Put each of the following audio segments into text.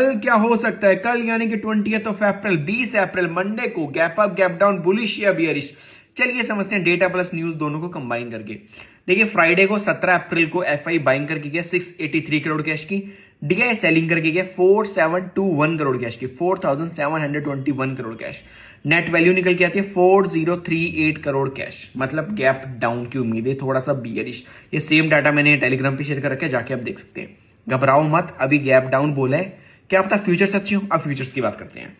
कल क्या हो सकता है? कल यानी कि 20 अप्रैल 20 अप्रैल मंडे को gap up gap down bullish या बियरिश? चलिए समझते हैं डेटा प्लस न्यूज दोनों को कंबाइन करके। देखिए फ्राइडे को 17 अप्रैल को एफआई बाइंग करके गया 683 करोड़ कैश की, डीआई सेलिंग करके गया 4721 करोड़ कैश की, 4721 करोड़ कैश। नेट वैल्यू निकल के आती है 4038 करोड़ कैश। मतलब गैप डाउन की उम्मीद है, थोड़ा सा बियरिश। ये सेम डाटा मैंने टेलीग्राम पे शेयर कर रखा है, जाके आप देख सकते हैं। घबराओ मत, अभी गैप डाउन बोला है, क्या पता फ्यूचर्स अच्छी हो। अब फ्यूचर्स की बात करते हैं।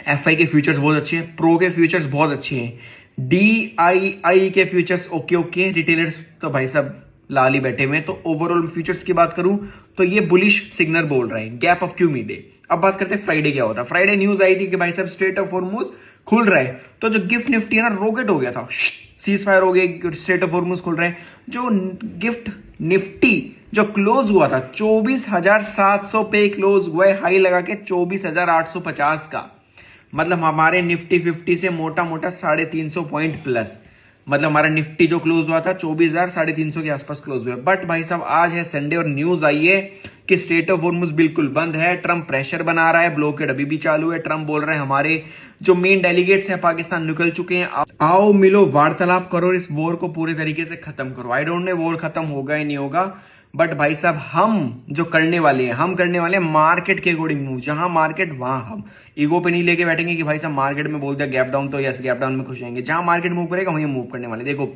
एफआई के फ्यूचर्स बहुत अच्छे हैं, प्रो के फ्यूचर्स बहुत अच्छे हैं, डीआईआई के फ्यूचर्स ओके ओके, रिटेलर्स तो भाई साहब लाल ही बैठे हुए हैं। तो ओवरऑल फ्यूचर्स की बात करूं तो ये बुलिश सिग्नल बोल रहे हैं, गैप अप की उम्मीद है। अब बात करते हैं फ्राइडे क्या होता है। फ्राइडे न्यूज आई थी कि भाई साहब स्ट्रेट ऑफ हॉर्मुज खुल रहा है, तो जो गिफ्ट निफ्टी है ना रॉकेट हो गया था, सीज फायर हो गया, स्ट्रेट ऑफ हॉर्मुज खुल रहे हैं। जो गिफ्ट निफ्टी जो क्लोज हुआ था 24,700 पे क्लोज हुआ है, हाई लगा के 24,850 का। मतलब हमारे निफ्टी 50 से मोटा मोटा 350 पॉइंट प्लस। मतलब हमारा निफ्टी जो क्लोज हुआ था 24,350 के आसपास क्लोज हुआ। बट भाई साहब आज है संडे और न्यूज आई है कि स्ट्रेट ऑफ हॉर्मुज बिल्कुल बंद है, ट्रंप प्रेशर बना रहा है, ब्लॉकेड अभी भी चालू है। ट्रंप बोल रहे हैं हमारे जो मेन डेलीगेट्स हैं पाकिस्तान निकल चुके हैं, आओ मिलो वार्तालाप करो, इस वॉर को पूरे तरीके से खत्म करो। आई डोंट नो वॉर खत्म होगा ही नहीं होगा, बट भाई साहब हम जो करने वाले हैं, हम करने वाले हैं मार्केट के अकॉर्डिंग मूव। जहां मार्केट वहां हम ईगो पे नहीं लेके बैठेंगे कि भाई साहब मार्केट में बोल दिया गैप डाउन तो यस गैप डाउन में खुश रहेंगे। जहां मार्केट मूव करेगा वहीं मूव करने वाले। देखो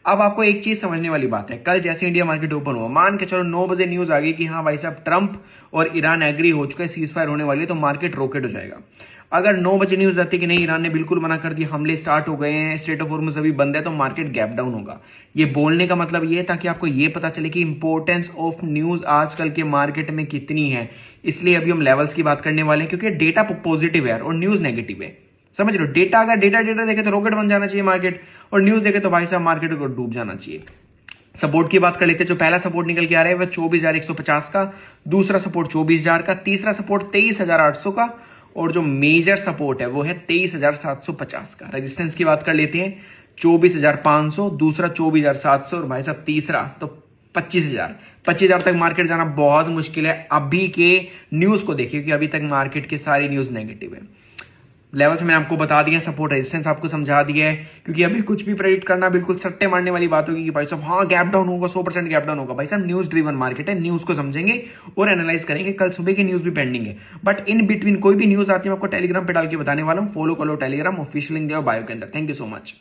अब आपको एक चीज समझने वाली बात है, कल जैसे इंडिया मार्केट ओपन हुआ, मान के चलो 9 बजे न्यूज आ गई कि हाँ भाई साहब ट्रंप और ईरान एग्री हो चुका है, सीज फायर होने वाली है, तो मार्केट रॉकेट हो जाएगा। अगर 9 बजे न्यूज आती कि नहीं ईरान ने बिल्कुल मना कर दिया, हमले स्टार्ट हो गए हैं, स्ट्रेट ऑफ हॉर्मुज अभी बंद है, तो मार्केट गैप डाउन होगा। ये बोलने का मतलब ये ताकि आपको ये पता चले कि इंपॉर्टेंस ऑफ न्यूज आजकल के मार्केट में कितनी है। इसलिए अभी हम लेवल्स की बात करने वाले हैं, क्योंकि डेटा पॉजिटिव है और न्यूज नेगेटिव है। समझ लो, डेटा अगर डेटा देखे तो रॉकेट बन जाना चाहिए मार्केट, और न्यूज देखे तो भाई साहब मार्केट को डूब जाना चाहिए। सपोर्ट की बात कर लेते हैं। जो पहला सपोर्ट निकल के आ रहा है वह 24,150 का, दूसरा सपोर्ट 24,000 का, तीसरा सपोर्ट 23,800 का, और जो मेजर सपोर्ट है वो है 23,750 का। रेजिस्टेंस की बात कर लेते हैं 24,500, दूसरा 24,700, और भाई साहब तीसरा तो 25,000 तक मार्केट जाना बहुत मुश्किल है। अभी के न्यूज को देखिए कि अभी तक मार्केट की सारी न्यूज नेगेटिव है। लेवल्स मैंने आपको बता दिया, सपोर्ट रेजिस्टेंस आपको समझा दिया है, क्योंकि अभी कुछ भी प्रेडिक्ट करना बिल्कुल सट्टे मारने वाली बात होगी कि भाई साहब हाँ गैप डाउन होगा, 100% गैप डाउन होगा। भाई साहब न्यूज ड्रिवन मार्केट है, न्यूज को समझेंगे और एनालाइज करेंगे। कल सुबह की न्यूज भी पेंडिंग है, बट इन बिटवीन कोई भी न्यूज आती है मैं आपको टेलीग्राम पे डाल के बताने वाला हूँ। फॉलो करो टेलीग्राम, ऑफिशियल लिंक दिया बायो के अंदर। Thank you so much.